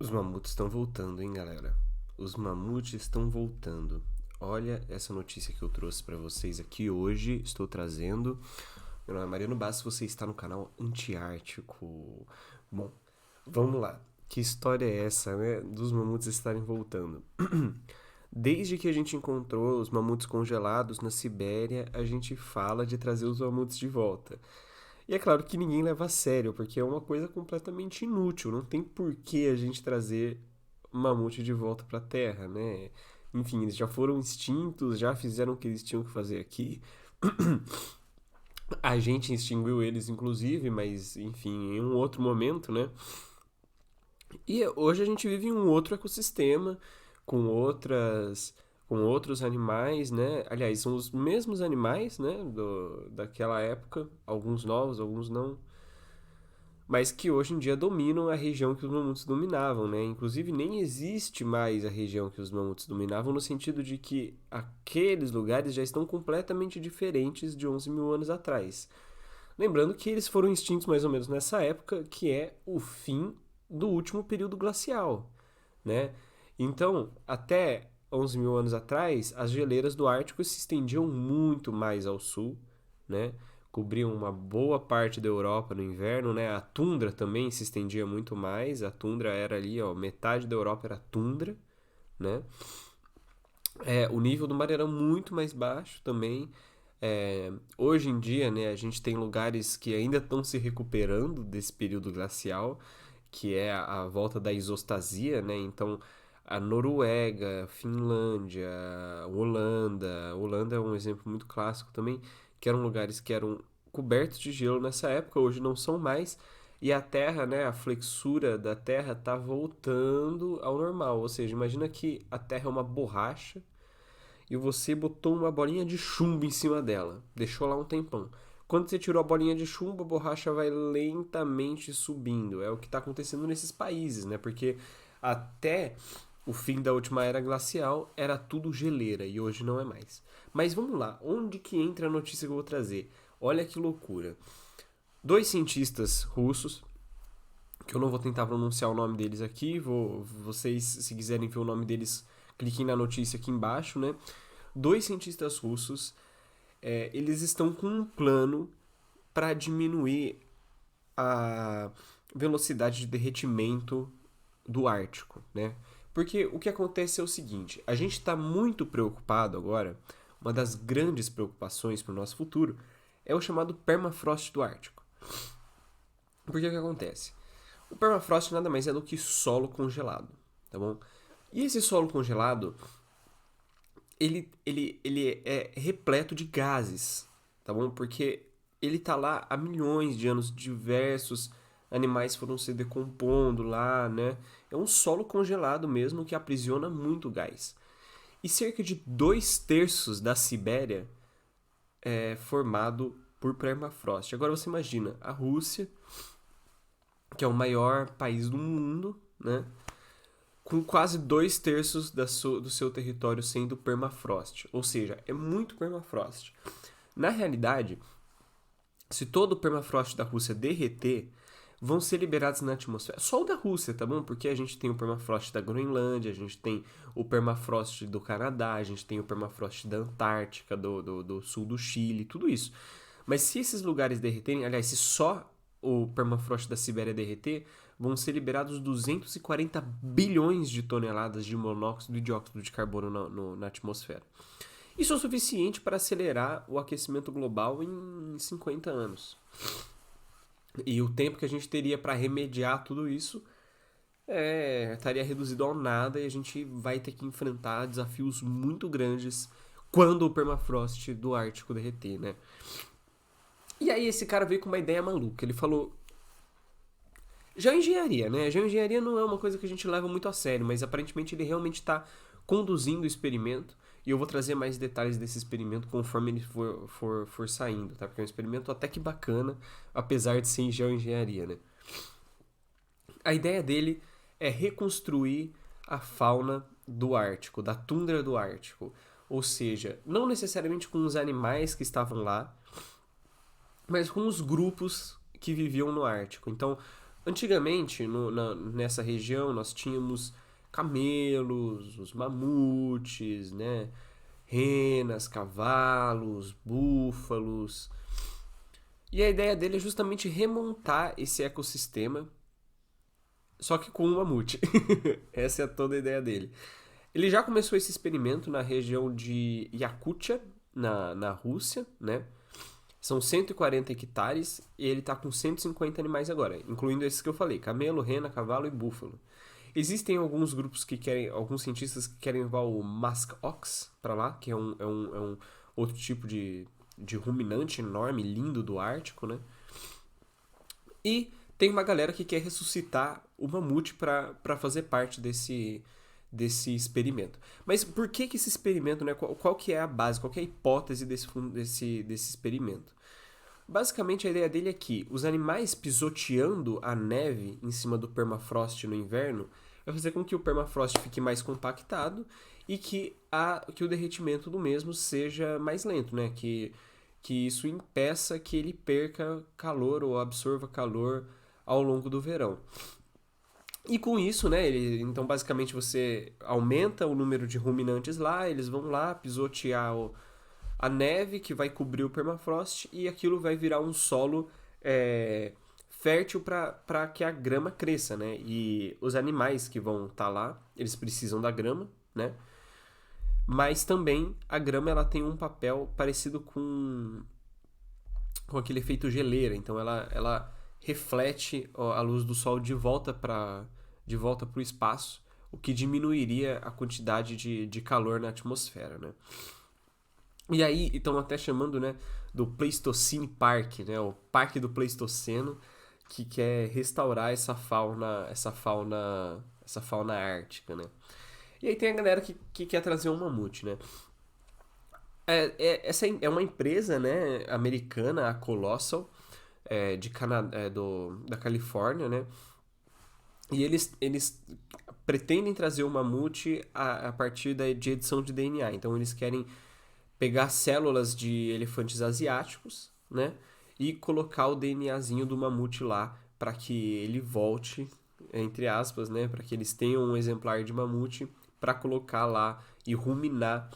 Os mamutes estão voltando, hein, galera? Os mamutes estão voltando. Olha essa notícia que eu trouxe para vocês aqui hoje. Estou trazendo. Meu nome é Mariano Bastos, você está no canal Antiártico. Bom, vamos lá. Que história é essa, né? Dos mamutes estarem voltando. Desde que a gente encontrou os mamutes congelados na Sibéria, a gente fala de trazer os mamutes de volta. E é claro que ninguém leva a sério, porque é uma coisa completamente inútil. Não tem por que a gente trazer mamute de volta para a Terra, né? Enfim, eles já foram extintos, já fizeram o que eles tinham que fazer aqui. A gente extinguiu eles, inclusive, mas, enfim, em um outro momento, né? E hoje a gente vive em um outro ecossistema, com outros animais, né? Aliás, são os mesmos animais, né? Daquela época, alguns novos, alguns não, mas que hoje em dia dominam a região que os mamutos dominavam, né? Inclusive nem existe mais a região que os mamutos dominavam, no sentido de que aqueles lugares já estão completamente diferentes de 11 mil anos atrás. Lembrando que eles foram extintos mais ou menos nessa época, que é o fim do último período glacial, né? Então, até 11 mil anos atrás, as geleiras do Ártico se estendiam muito mais ao sul, né? Cobriam uma boa parte da Europa no inverno, né? A tundra também se estendia muito mais. A tundra era ali, ó, metade da Europa era tundra, né? O nível do mar era muito mais baixo também. Hoje em dia, né, a gente tem lugares que ainda estão se recuperando desse período glacial, que é a volta da isostasia, né? Então, a Noruega, Finlândia, Holanda é um exemplo muito clássico também, que eram lugares que eram cobertos de gelo nessa época, hoje não são mais, e a Terra, né, a flexura da Terra está voltando ao normal, ou seja, imagina que a Terra é uma borracha e você botou uma bolinha de chumbo em cima dela, deixou lá um tempão. Quando você tirou a bolinha de chumbo, a borracha vai lentamente subindo. É o que está acontecendo nesses países, né? Porque até o fim da última era glacial era tudo geleira e hoje não é mais. Mas vamos lá, onde que entra a notícia que eu vou trazer? Olha que loucura. Dois cientistas russos, que eu não vou tentar pronunciar o nome deles aqui, vocês, se quiserem ver o nome deles, cliquem na notícia aqui embaixo, né? Dois cientistas russos, eles estão com um plano para diminuir a velocidade de derretimento do Ártico, né? Porque o que acontece é o seguinte, a gente está muito preocupado agora, uma das grandes preocupações para o nosso futuro é o chamado permafrost do Ártico. Porque o que acontece? O permafrost nada mais é do que solo congelado, tá bom? E esse solo congelado, ele é repleto de gases, tá bom? Porque ele tá lá há milhões de anos, diversos animais foram se decompondo lá, né? É um solo congelado mesmo que aprisiona muito gás. E cerca de 2/3 da Sibéria é formado por permafrost. Agora você imagina, a Rússia, que é o maior país do mundo, né? Com quase 2/3 do seu território sendo permafrost. Ou seja, é muito permafrost. Na realidade, se todo o permafrost da Rússia derreter, vão ser liberados na atmosfera. Só o da Rússia, tá bom? Porque a gente tem o permafrost da Groenlândia, a gente tem o permafrost do Canadá, a gente tem o permafrost da Antártica, do sul do Chile, tudo isso. Mas se esses lugares derreterem, aliás, se só o permafrost da Sibéria derreter, vão ser liberados 240 bilhões de toneladas de monóxido e dióxido de carbono na atmosfera. Isso é o suficiente para acelerar o aquecimento global em 50 anos. E o tempo que a gente teria para remediar tudo isso estaria reduzido ao nada e a gente vai ter que enfrentar desafios muito grandes quando o permafrost do Ártico derreter, né? E aí esse cara veio com uma ideia maluca. Ele falou: geoengenharia, né? Geoengenharia não é uma coisa que a gente leva muito a sério, mas aparentemente ele realmente está conduzindo o experimento. E eu vou trazer mais detalhes desse experimento conforme ele for saindo, tá? Porque é um experimento até que bacana, apesar de ser em geoengenharia, né? A ideia dele é reconstruir a fauna do Ártico, da tundra do Ártico. Ou seja, não necessariamente com os animais que estavam lá, mas com os grupos que viviam no Ártico. Então, Antigamente, nessa região, nós tínhamos camelos, os mamutes, né? Renas, cavalos, búfalos. E a ideia dele é justamente remontar esse ecossistema, só que com um mamute. Essa é toda a ideia dele. Ele já começou esse experimento na região de Yakutia, na Rússia, né? São 140 hectares e ele está com 150 animais agora, incluindo esses que eu falei: camelo, rena, cavalo e búfalo. Existem alguns grupos que querem, alguns cientistas que querem levar o musk ox para lá, que é um outro tipo de ruminante enorme, lindo do Ártico, né? E tem uma galera que quer ressuscitar o mamute para fazer parte desse experimento. Mas por que esse experimento, né? Qual que é a base, qual que é a hipótese desse experimento? Basicamente, a ideia dele é que os animais pisoteando a neve em cima do permafrost no inverno vai fazer com que o permafrost fique mais compactado e que o derretimento do mesmo seja mais lento, né? Que isso impeça que ele perca calor ou absorva calor ao longo do verão. E com isso, né, então basicamente você aumenta o número de ruminantes lá, eles vão lá pisotear a neve que vai cobrir o permafrost e aquilo vai virar um solo fértil para que a grama cresça, né? E os animais que vão estar lá, eles precisam da grama, né? Mas também a grama ela tem um papel parecido com aquele efeito geleira, então ela reflete a luz do sol de volta para o espaço, o que diminuiria a quantidade de calor na atmosfera, né? E aí estão até chamando, né, do Pleistocene Park, né, o Parque do Pleistoceno, que quer restaurar essa fauna ártica, né? E aí tem a galera que quer trazer um mamute, né? Essa é uma empresa, né, americana, a Colossal, da Califórnia, né? E eles pretendem trazer o mamute a partir de edição de DNA. Então eles querem pegar células de elefantes asiáticos, né? E colocar o DNAzinho do mamute lá para que ele volte, entre aspas, né? Para que eles tenham um exemplar de mamute para colocar lá e ruminar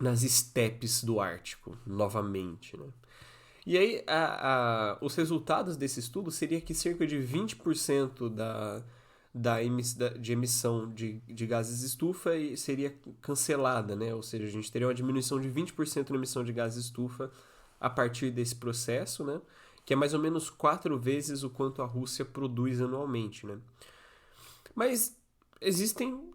nas estepes do Ártico novamente, né? E aí, os resultados desse estudo seria que cerca de 20% de emissão de gases estufa seria cancelada, né? Ou seja, a gente teria uma diminuição de 20% na emissão de gases estufa a partir desse processo, né? Que é mais ou menos 4 vezes o quanto a Rússia produz anualmente, né? Mas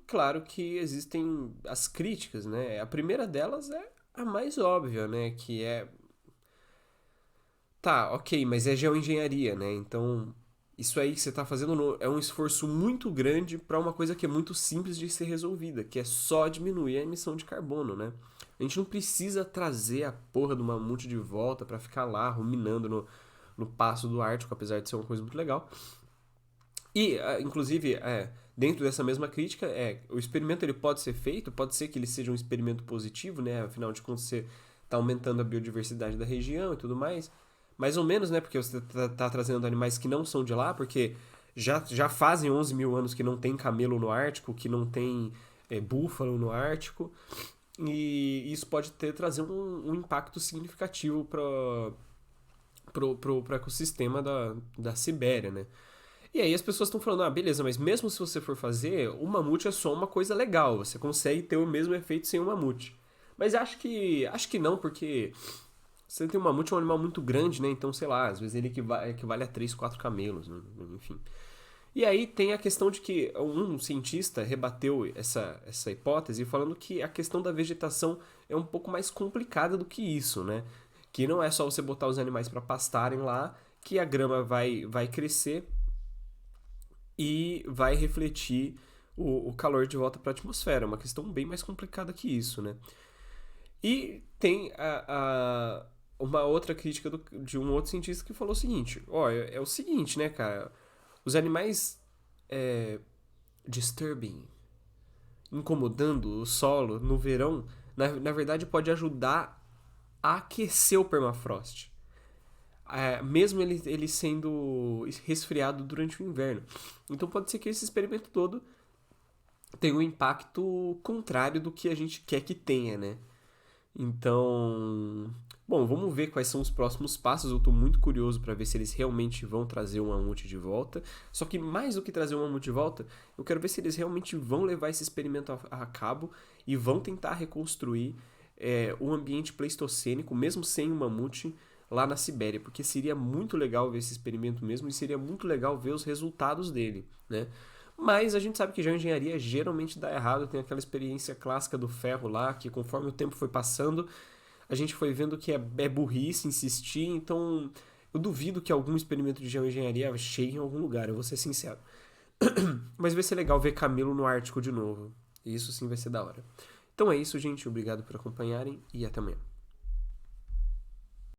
claro que existem as críticas, né? A primeira delas é a mais óbvia, né? Que é tá, ok, mas é geoengenharia, né? Então, isso aí que você está fazendo é um esforço muito grande para uma coisa que é muito simples de ser resolvida, que é só diminuir a emissão de carbono, né? A gente não precisa trazer a porra do mamute de volta para ficar lá ruminando no passo do Ártico, apesar de ser uma coisa muito legal. E, inclusive, dentro dessa mesma crítica, o experimento ele pode ser feito, pode ser que ele seja um experimento positivo, né? Afinal de contas, você está aumentando a biodiversidade da região e tudo mais. Mais ou menos, né? Porque você tá trazendo animais que não são de lá, porque já fazem 11 mil anos que não tem camelo no Ártico, que não tem búfalo no Ártico. E isso pode trazer um impacto significativo pro ecossistema da Sibéria, né? E aí as pessoas estão falando, beleza, mas mesmo se você for fazer, o mamute é só uma coisa legal, você consegue ter o mesmo efeito sem o mamute. Mas acho que não, porque você tem um mamute, é um animal muito grande, né? Então, sei lá, às vezes ele equivale a 3, 4 camelos, né? Enfim. E aí tem a questão de que um cientista rebateu essa hipótese falando que a questão da vegetação é um pouco mais complicada do que isso, né? Que não é só você botar os animais para pastarem lá, que a grama vai crescer e vai refletir o calor de volta para a atmosfera. É uma questão bem mais complicada que isso, né? E tem uma outra crítica de um outro cientista que falou o seguinte: ó, é o seguinte, né, cara? Os animais disturbing, incomodando o solo no verão, na verdade pode ajudar a aquecer o permafrost. mesmo ele sendo resfriado durante o inverno. Então pode ser que esse experimento todo tenha um impacto contrário do que a gente quer que tenha, né? Então, bom, vamos ver quais são os próximos passos. Eu tô muito curioso para ver se eles realmente vão trazer um mamute de volta. Só que mais do que trazer um mamute de volta, eu quero ver se eles realmente vão levar esse experimento a cabo e vão tentar reconstruir o ambiente pleistocênico, mesmo sem o mamute, lá na Sibéria, porque seria muito legal ver esse experimento mesmo e seria muito legal ver os resultados dele, né? Mas a gente sabe que geoengenharia geralmente dá errado, tem aquela experiência clássica do ferro lá, que conforme o tempo foi passando, a gente foi vendo que é burrice insistir, então eu duvido que algum experimento de geoengenharia chegue em algum lugar, eu vou ser sincero. Mas vai ser legal ver Camilo no Ártico de novo. Isso sim vai ser da hora. Então é isso, gente. Obrigado por acompanharem e até amanhã.